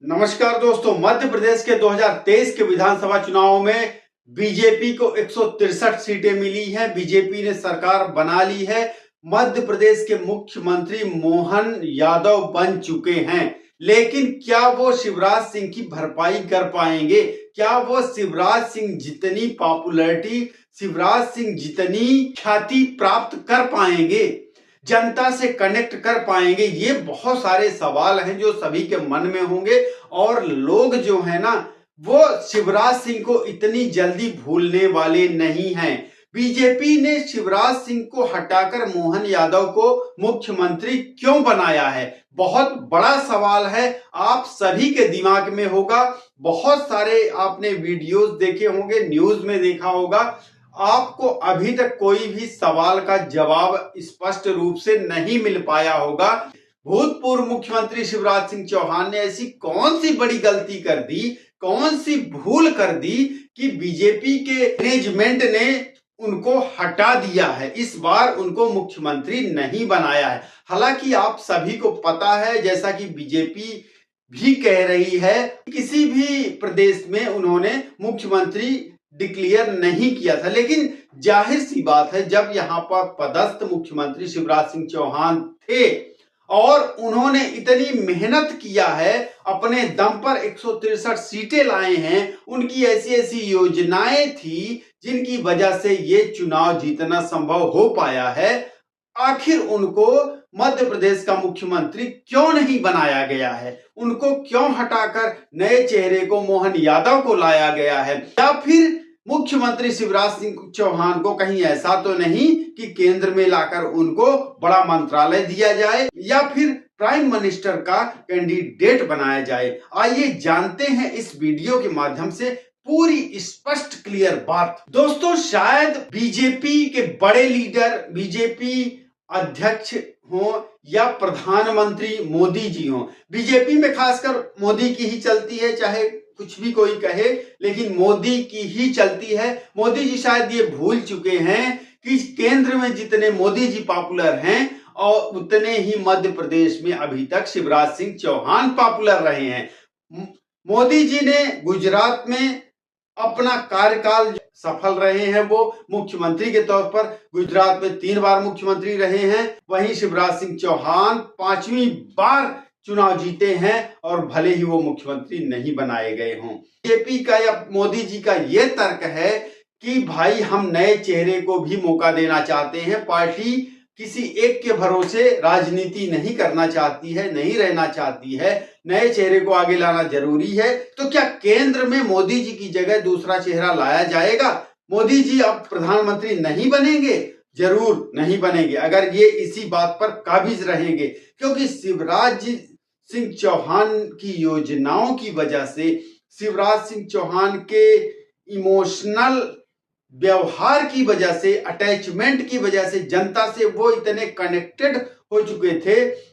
नमस्कार दोस्तों। मध्य प्रदेश के 2023 के विधानसभा चुनाव में बीजेपी को 163 सीटें मिली हैं। बीजेपी ने सरकार बना ली है। मध्य प्रदेश के मुख्यमंत्री मोहन यादव बन चुके हैं, लेकिन क्या वो शिवराज सिंह की भरपाई कर पाएंगे? क्या वो शिवराज सिंह जितनी पॉपुलैरिटी, शिवराज सिंह जितनी ख्याति प्राप्त कर पाएंगे, जनता से कनेक्ट कर पाएंगे? ये बहुत सारे सवाल हैं जो सभी के मन में होंगे। और लोग जो है ना, वो शिवराज सिंह को इतनी जल्दी भूलने वाले नहीं हैं। बीजेपी ने शिवराज सिंह को हटाकर मोहन यादव को मुख्यमंत्री क्यों बनाया है? बहुत बड़ा सवाल है, आप सभी के दिमाग में होगा। बहुत सारे आपने वीडियोस देखे होंगे, न्यूज में देखा होगा। आपको अभी तक कोई भी सवाल का जवाब स्पष्ट रूप से नहीं मिल पाया होगा। भूतपूर्व मुख्यमंत्री शिवराज सिंह चौहान ने ऐसी कौन सी बड़ी गलती कर दी, कौन सी भूल कर दी कि बीजेपी के मैनेजमेंट ने उनको हटा दिया है, इस बार उनको मुख्यमंत्री नहीं बनाया है। हालांकि आप सभी को पता है, जैसा कि बीजेपी भी कह रही है, किसी भी प्रदेश में उन्होंने मुख्यमंत्री डिक्लेयर नहीं किया था। लेकिन जाहिर सी बात है, जब यहाँ पर पदस्थ मुख्यमंत्री शिवराज सिंह चौहान थे और उन्होंने इतनी मेहनत किया है, अपने दम पर 163 सीटें लाए हैं, उनकी ऐसी ऐसी योजनाएं थी जिनकी वजह से ये चुनाव जीतना संभव हो पाया है, आखिर उनको मध्य प्रदेश का मुख्यमंत्री क्यों नहीं बनाया गया है? उनको क्यों हटाकर नए चेहरे को मोहन यादव को लाया गया है? या फिर मुख्यमंत्री शिवराज सिंह चौहान को कहीं ऐसा तो नहीं कि केंद्र में लाकर उनको बड़ा मंत्रालय दिया जाए या फिर प्राइम मिनिस्टर का कैंडिडेट बनाया जाए? आइए जानते हैं इस वीडियो के माध्यम से पूरी स्पष्ट क्लियर बात। दोस्तों, शायद बीजेपी के बड़े लीडर, बीजेपी अध्यक्ष हो या प्रधानमंत्री मोदी जी हो, बीजेपी में खासकर मोदी की ही चलती है, चाहे कुछ भी कोई कहे, लेकिन मोदी की ही चलती है। मोदी जी शायद ये भूल चुके हैं कि केंद्र में जितने मोदी जी पॉपुलर हैं और उतने ही मध्य प्रदेश में अभी तक शिवराज सिंह चौहान पॉपुलर रहे हैं। मोदी जी ने गुजरात में अपना कार्यकाल सफल रहे हैं, वो मुख्यमंत्री के तौर पर गुजरात में 3 बार मुख्यमंत्री रहे हैं। वहीं शिवराज सिंह चौहान 5वीं बार चुनाव जीते हैं और भले ही वो मुख्यमंत्री नहीं बनाए गए हों। बीजेपी का या मोदी जी का ये तर्क है कि भाई हम नए चेहरे को भी मौका देना चाहते हैं, पार्टी किसी एक के भरोसे राजनीति नहीं करना चाहती है, नहीं रहना चाहती है, नए चेहरे को आगे लाना जरूरी है। तो क्या केंद्र में मोदी जी की जगह दूसरा चेहरा लाया जाएगा? मोदी जी अब प्रधानमंत्री नहीं बनेंगे? जरूर नहीं बनेंगे, अगर ये इसी बात पर काबिज रहेंगे। क्योंकि शिवराज सिंह चौहान की योजनाओं की वजह से, शिवराज सिंह चौहान के इमोशनल व्यवहार की वजह से, अटैचमेंट की वजह से, जनता से वो इतने कनेक्टेड हो चुके थे,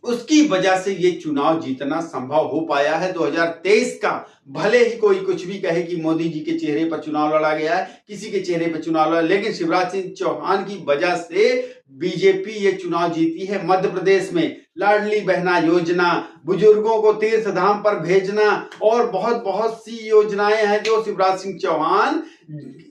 उसकी वजह से ये चुनाव जीतना संभव हो पाया है 2023 का। भले ही कोई कुछ भी कहे कि मोदी जी के चेहरे पर चुनाव लड़ा गया है, किसी के चेहरे पर चुनाव लड़ा, लेकिन शिवराज सिंह चौहान की वजह से बीजेपी ये चुनाव जीती है। मध्य प्रदेश में लाडली बहना योजना, बुजुर्गों को तीर्थ धाम पर भेजना और बहुत बहुत सी योजनाएं हैं जो शिवराज सिंह चौहान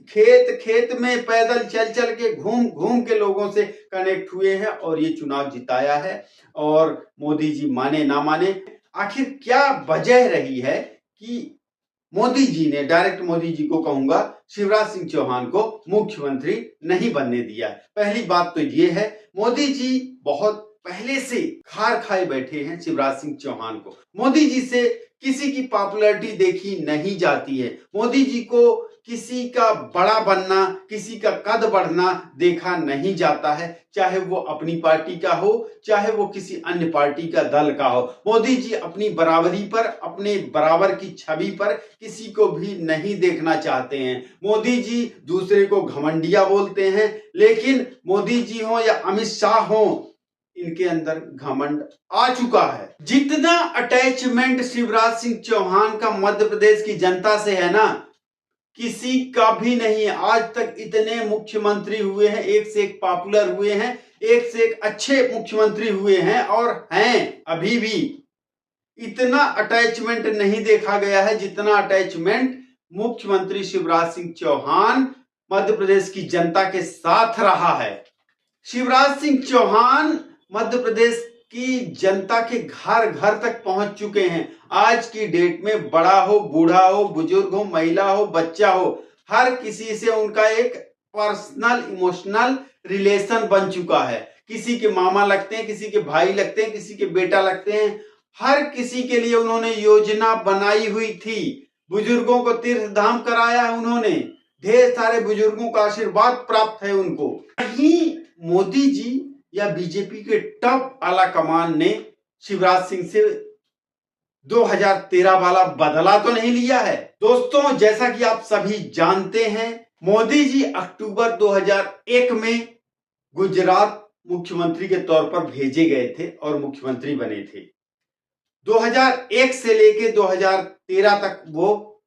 खेत खेत में पैदल चल चल के, घूम घूम के लोगों से कनेक्ट हुए हैं और ये चुनाव जिताया है। और मोदी जी माने ना माने, आखिर क्या वजह रही है कि मोदी जी ने, डायरेक्ट मोदी जी को कहूंगा, शिवराज सिंह चौहान को मुख्यमंत्री नहीं बनने दिया? पहली बात तो ये है, मोदी जी बहुत पहले से खार खाए बैठे हैं शिवराज सिंह चौहान को। मोदी जी से किसी की पॉपुलैरिटी देखी नहीं जाती है। मोदी जी को किसी का बड़ा बनना, किसी का कद बढ़ना देखा नहीं जाता है, चाहे वो अपनी पार्टी का हो, चाहे वो किसी अन्य पार्टी का दल का हो। मोदी जी अपनी बराबरी पर, अपने बराबर की छवि पर किसी को भी नहीं देखना चाहते हैं। मोदी जी दूसरे को घमंडिया बोलते हैं, लेकिन मोदी जी हो या अमित शाह हो, इनके अंदर घमंड आ चुका है। जितना अटैचमेंट शिवराज सिंह चौहान का मध्य प्रदेश की जनता से है ना, किसी का भी नहीं। आज तक इतने मुख्यमंत्री हुए हैं, एक से एक पॉपुलर हुए हैं, एक से एक अच्छे मुख्यमंत्री हुए हैं और हैं अभी भी। इतना अटैचमेंट नहीं देखा गया है जितना अटैचमेंट मुख्यमंत्री शिवराज सिंह चौहान मध्य प्रदेश की जनता के साथ रहा है। शिवराज सिंह चौहान मध्य प्रदेश की जनता के घर घर तक पहुंच चुके हैं। आज की डेट में बड़ा हो, बूढ़ा हो, बुजुर्ग हो, महिला हो, बच्चा हो, हर किसी से उनका एक पर्सनल इमोशनल रिलेशन बन चुका है। किसी के मामा लगते हैं, किसी के भाई लगते हैं, किसी के बेटा लगते हैं। हर किसी के लिए उन्होंने योजना बनाई हुई थी। बुजुर्गों को तीर्थ धाम कराया है उन्होंने। ढेर सारे बुजुर्गों का आशीर्वाद प्राप्त है उनको। कहीं मोदी जी या बीजेपी के टॉप आला कमान ने शिवराज सिंह से 2013 वाला बदला तो नहीं लिया है। दोस्तों, जैसा कि आप सभी जानते हैं, मोदी जी अक्टूबर 2001 में गुजरात मुख्यमंत्री के तौर पर भेजे गए थे और मुख्यमंत्री बने थे। 2001 से लेके 2013 तक, वो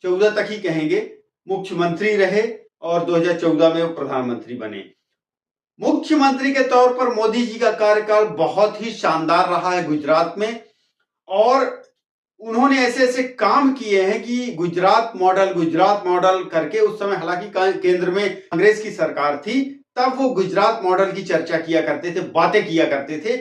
14 तक ही कहेंगे, मुख्यमंत्री रहे और 2014 में वो प्रधानमंत्री बने। मुख्यमंत्री के तौर पर मोदी जी का कार्यकाल बहुत ही शानदार रहा है गुजरात में, और उन्होंने ऐसे ऐसे काम किए हैं कि गुजरात मॉडल करके, उस समय हालांकि केंद्र में कांग्रेस की सरकार थी, तब वो गुजरात मॉडल की चर्चा किया करते थे, बातें किया करते थे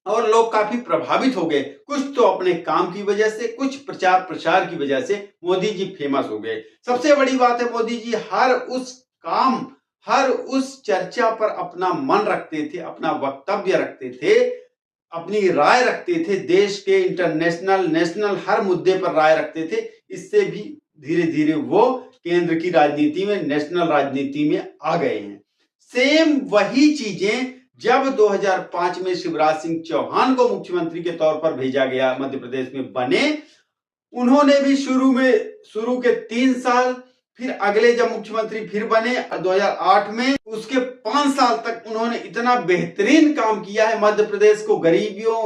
और लोग काफी प्रभावित हो गए। कुछ तो अपने काम की वजह से, कुछ प्रचार प्रसार की वजह से मोदी जी फेमस हो गए। सबसे बड़ी बात है, मोदी जी हर उस काम, हर उस चर्चा पर अपना मन रखते थे, अपना वक्तव्य रखते थे, अपनी राय रखते थे। देश के इंटरनेशनल, नेशनल हर मुद्दे पर राय रखते थे। इससे भी धीरे धीरे वो केंद्र की राजनीति में, नेशनल राजनीति में आ गए हैं। सेम वही चीजें जब 2005 में शिवराज सिंह चौहान को मुख्यमंत्री के तौर पर भेजा गया, मध्य प्रदेश में बने, उन्होंने भी शुरू के 3 साल, फिर अगले जब मुख्यमंत्री फिर बने 2008 में, उसके 5 साल तक उन्होंने इतना बेहतरीन काम किया है। मध्य प्रदेश को गरीबियों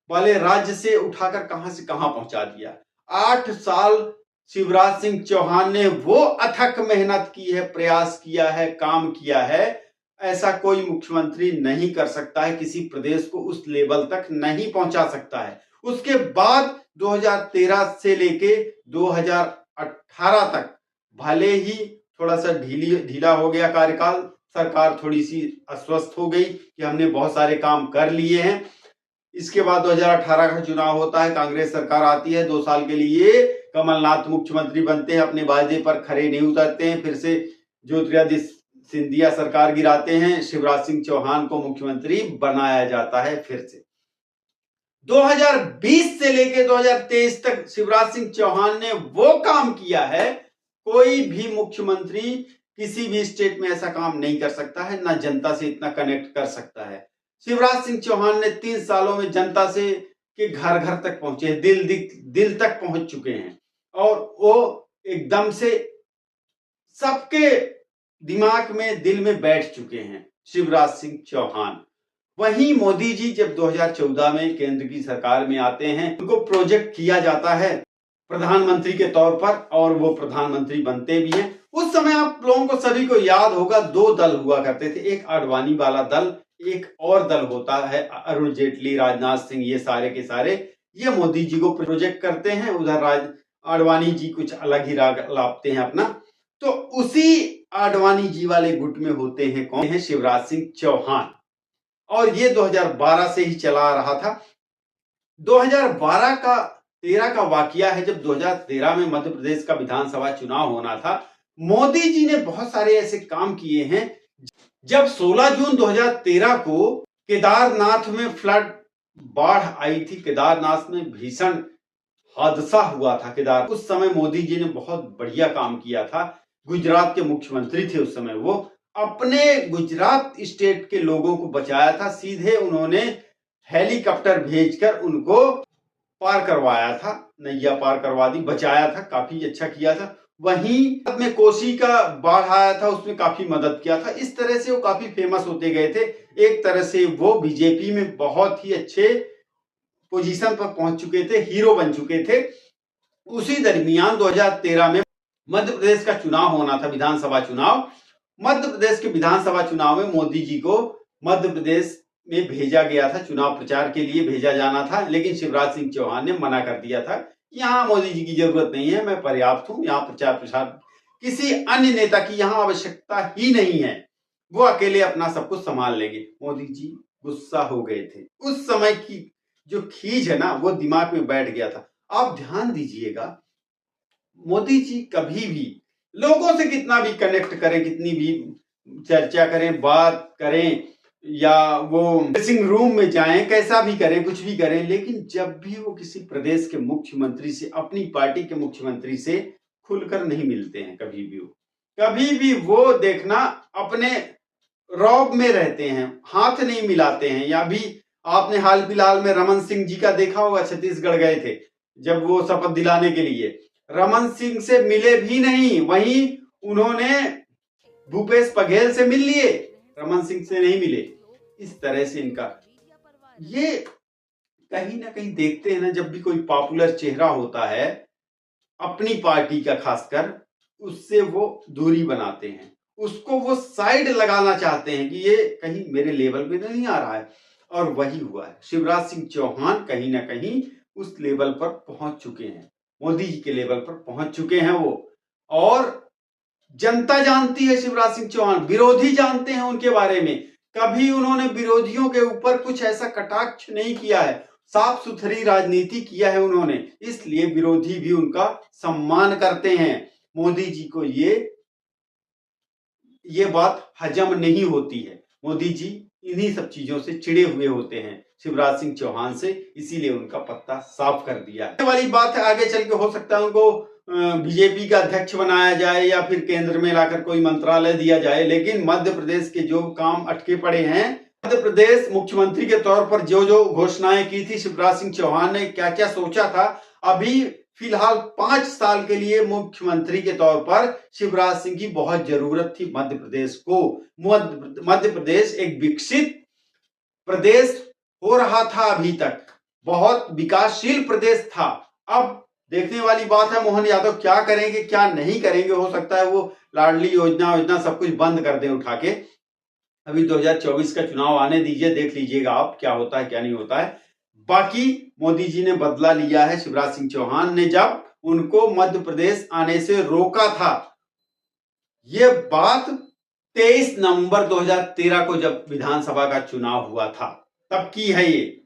वाले राज्य से उठाकर कहां से कहां पहुंचा दिया। 8 साल शिवराज सिंह चौहान ने वो अथक मेहनत की है, प्रयास किया है, काम किया है। ऐसा कोई मुख्यमंत्री नहीं कर सकता है, किसी प्रदेश को उस लेवल तक नहीं पहुंचा सकता है। उसके बाद 2013 से लेके 2018 तक भले ही थोड़ा सा ढीला हो गया कार्यकाल, सरकार थोड़ी सी अस्वस्थ हो गई कि हमने बहुत सारे काम कर लिए हैं। इसके बाद 2018 का चुनाव होता है, कांग्रेस सरकार आती है, 2 साल के लिए कमलनाथ मुख्यमंत्री बनते हैं, अपने वायदे पर खरे नहीं उतरते हैं, फिर से ज्योतिरादित्य सिंधिया सरकार गिराते हैं, शिवराज सिंह चौहान को मुख्यमंत्री बनाया जाता है फिर से। 2020 से लेकर 2023 तक शिवराज सिंह चौहान ने वो काम किया है, कोई भी मुख्यमंत्री किसी भी स्टेट में ऐसा काम नहीं कर सकता है, ना जनता से इतना कनेक्ट कर सकता है। शिवराज सिंह चौहान ने 3 सालों में जनता से के घर घर तक पहुंचे, दिल तक पहुंच चुके हैं, और वो एकदम से सबके दिमाग में, दिल में बैठ चुके हैं, शिवराज सिंह चौहान। वहीं मोदी जी जब 2014 में केंद्र की सरकार में आते हैं, उनको प्रोजेक्ट किया जाता है प्रधानमंत्री के तौर पर, और वो प्रधानमंत्री बनते भी हैं। उस समय आप लोगों को सभी को याद होगा, 2 दल हुआ करते थे, एक आडवाणी वाला दल, एक और दल होता है अरुण जेटली, राजनाथ सिंह, ये सारे के सारे ये मोदी जी को प्रोजेक्ट करते हैं। उधर आडवाणी जी कुछ अलग ही राग लापते हैं अपना। तो उसी आडवाणी जी वाले गुट में होते हैं कौन है? शिवराज सिंह चौहान। और ये 2012 से ही चला आ रहा था। 2013 का वाकया है, जब 2013 में मध्य प्रदेश का विधानसभा चुनाव होना था। मोदी जी ने बहुत सारे ऐसे काम किए हैं। जब 16 जून 2013 को केदारनाथ में फ्लड, बाढ़ आई थी, केदारनाथ में भीषण हादसा हुआ था उस समय मोदी जी ने बहुत बढ़िया काम किया था। गुजरात के मुख्यमंत्री थे उस समय, वो अपने गुजरात स्टेट के लोगों को बचाया था। सीधे उन्होंने हेलीकॉप्टर भेजकर उनको पार करवाया था, नैया पार करवा दी, बचाया था, काफी अच्छा किया था। वहीं में कोसी का बाढ़ आया था, उसमें काफी मदद किया था। इस तरह से वो काफी फेमस होते गए थे। एक तरह से वो बीजेपी में बहुत ही अच्छे पोजीशन पर पहुंच चुके थे, हीरो बन चुके थे। उसी दरमियान 2013 में मध्य प्रदेश का चुनाव होना था, विधानसभा चुनाव। मध्य प्रदेश के विधानसभा चुनाव में मोदी जी को मध्य प्रदेश में भेजा गया था, चुनाव प्रचार के लिए भेजा जाना था, लेकिन शिवराज सिंह चौहान ने मना कर दिया था। यहाँ मोदी जी की जरूरत नहीं है, मैं पर्याप्त हूँ, यहाँ प्रचार प्रसार किसी अन्य नेता की यहाँ आवश्यकता ही नहीं है, वो अकेले अपना सब कुछ संभाल लेंगे। मोदी जी गुस्सा हो गए थे। उस समय की जो खींच है ना, वो दिमाग में बैठ गया था। आप ध्यान दीजिएगा, मोदी जी कभी भी लोगों से कितना भी कनेक्ट करें, कितनी भी चर्चा करें, बात करें, या वो ड्रेसिंग रूम में जाएं, कैसा भी करें, कुछ भी करें, लेकिन जब भी वो किसी प्रदेश के मुख्यमंत्री से, अपनी पार्टी के मुख्यमंत्री से खुलकर नहीं मिलते हैं। कभी भी वो देखना अपने रौब में रहते हैं, हाथ नहीं मिलाते हैं। या भी आपने हाल फिलहाल में रमन सिंह जी का देखा होगा, छत्तीसगढ़ गए थे जब वो शपथ दिलाने के लिए, रमन सिंह से मिले भी नहीं, वहीं उन्होंने भूपेश बघेल से मिल लिए, रमन सिंह से नहीं मिले। इस तरह से इनका ये कहीं ना कहीं देखते हैं ना, जब भी कोई पॉपुलर चेहरा होता है अपनी पार्टी का खासकर, उससे वो दूरी बनाते हैं, उसको वो साइड लगाना चाहते हैं कि ये कहीं मेरे लेवल पे नहीं आ रहा है। और वही हुआ है। शिवराज सिंह चौहान कहीं ना कहीं उस लेवल पर पहुंच चुके हैं, मोदी जी के लेवल पर पहुंच चुके हैं वो। और जनता जानती है शिवराज सिंह चौहान, विरोधी जानते हैं उनके बारे में। कभी उन्होंने विरोधियों के ऊपर कुछ ऐसा कटाक्ष नहीं किया है, साफ सुथरी राजनीति किया है उन्होंने, इसलिए विरोधी भी उनका सम्मान करते हैं। मोदी जी को ये बात हजम नहीं होती है। मोदी जी इन्हीं सब चीजों से चिड़े हुए होते हैं, शिवराज सिंह चौहान से, इसीलिए उनका पत्ता साफ कर दिया है। वाली बात है, आगे चल के हो सकता है उनको बीजेपी का अध्यक्ष बनाया जाए या फिर केंद्र में लाकर कोई मंत्रालय दिया जाए, लेकिन मध्य प्रदेश के जो काम अटके पड़े हैं, मध्य प्रदेश मुख्यमंत्री के तौर पर जो जो घोषणाएं की थी शिवराज सिंह चौहान ने, क्या क्या सोचा था, अभी फिलहाल 5 साल के लिए मुख्यमंत्री के तौर पर शिवराज सिंह की बहुत जरूरत थी मध्य प्रदेश को। मध्य प्रदेश एक विकसित प्रदेश हो रहा था, अभी तक बहुत विकासशील प्रदेश था। अब देखने वाली बात है मोहन यादव क्या करेंगे क्या नहीं करेंगे। हो सकता है वो लाडली योजना सब कुछ बंद कर दें उठा के। अभी 2024 का चुनाव आने दीजिए, देख लीजिएगा आप क्या होता है क्या नहीं होता है। बाकी मोदी जी ने बदला लिया है। शिवराज सिंह चौहान ने जब उनको मध्य प्रदेश आने से रोका था, ये बात 23 नवंबर 2013 को जब विधानसभा का चुनाव हुआ था तब की है ये।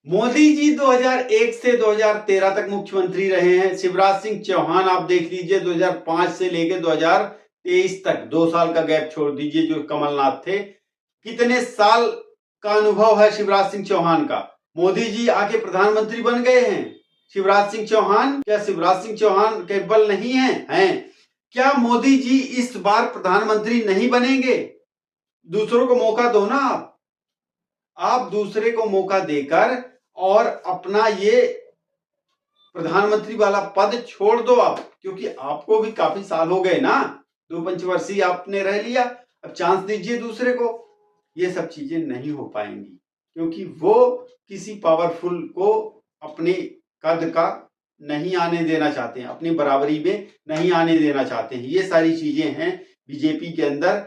मोदी जी 2001 से 2013 तक मुख्यमंत्री रहे हैं। शिवराज सिंह चौहान आप देख लीजिए 2005 से लेकर 2023 तक, 2 साल का गैप छोड़ दीजिए जो कमलनाथ थे। कितने साल का अनुभव है शिवराज सिंह चौहान का। मोदी जी आके प्रधानमंत्री बन गए हैं, शिवराज सिंह चौहान, क्या शिवराज सिंह चौहान कैपेबल नहीं हैं? क्या मोदी जी इस बार प्रधानमंत्री नहीं बनेंगे? दूसरों को मौका दो ना, आप दूसरे को मौका देकर और अपना ये प्रधानमंत्री वाला पद छोड़ दो आप, क्योंकि आपको भी काफी साल हो गए ना, 2 पंचवर्षीय आपने रह लिया, अब चांस दीजिए दूसरे को। ये सब चीजें नहीं हो पाएंगी, क्योंकि वो किसी पावरफुल को अपने कद का नहीं आने देना चाहते हैं, अपनी बराबरी में नहीं आने देना चाहते हैं। ये सारी चीजें हैं बीजेपी के अंदर,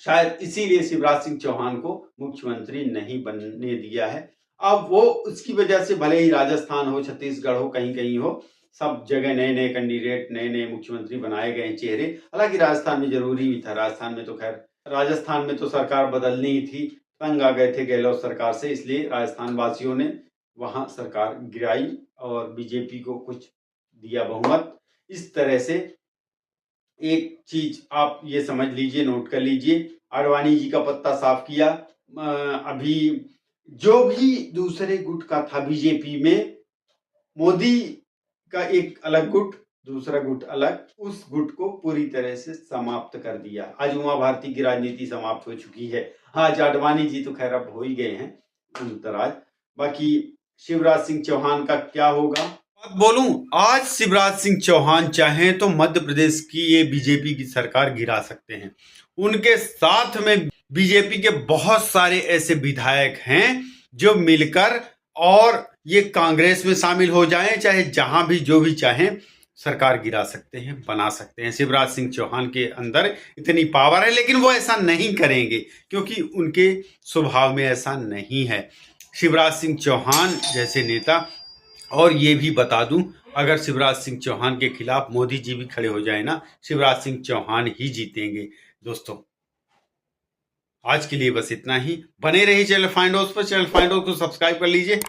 शायद इसीलिए शिवराज सिंह चौहान को मुख्यमंत्री नहीं बनने दिया है। अब वो उसकी वजह से भले ही राजस्थान हो, छत्तीसगढ़ हो, कहीं कहीं हो, सब जगह नए नए कैंडिडेट, नए नए मुख्यमंत्री बनाए गए चेहरे। हालांकि राजस्थान में जरूरी भी था, राजस्थान में तो सरकार बदलनी ही थी, तंग आ गए थे गहलोत सरकार से, इसलिए राजस्थान वासियों ने वहां सरकार गिराई और बीजेपी को कुछ दिया बहुमत। इस तरह से एक चीज आप ये समझ लीजिए, नोट कर लीजिए, आडवाणी जी का पत्ता साफ किया। अभी जो भी दूसरे गुट का था बीजेपी में, मोदी का एक अलग गुट, दूसरा गुट अलग, उस गुट को पूरी तरह से समाप्त कर दिया। आज उमा भारती की राजनीति समाप्त हो चुकी है। आज आडवाणी जी तो खैर अब हो ही गए हैं अंतराज। बाकी शिवराज सिंह चौहान का क्या होगा बोलूं, आज शिवराज सिंह चौहान चाहें तो मध्य प्रदेश की ये बीजेपी की सरकार गिरा सकते हैं। उनके साथ में बीजेपी के बहुत सारे ऐसे विधायक हैं जो मिलकर और ये कांग्रेस में शामिल हो जाएं, चाहे जहां भी जो भी चाहें, सरकार गिरा सकते हैं, बना सकते हैं। शिवराज सिंह चौहान के अंदर इतनी पावर है, लेकिन वो ऐसा नहीं करेंगे क्योंकि उनके स्वभाव में ऐसा नहीं है। शिवराज सिंह चौहान जैसे नेता, और ये भी बता दूं, अगर शिवराज सिंह चौहान के खिलाफ मोदी जी भी खड़े हो जाए ना, शिवराज सिंह चौहान ही जीतेंगे। दोस्तों, आज के लिए बस इतना ही। बने रहिए चैनल फाइंड हाउस पर। चैनल फाइंड हाउस को सब्सक्राइब कर लीजिए।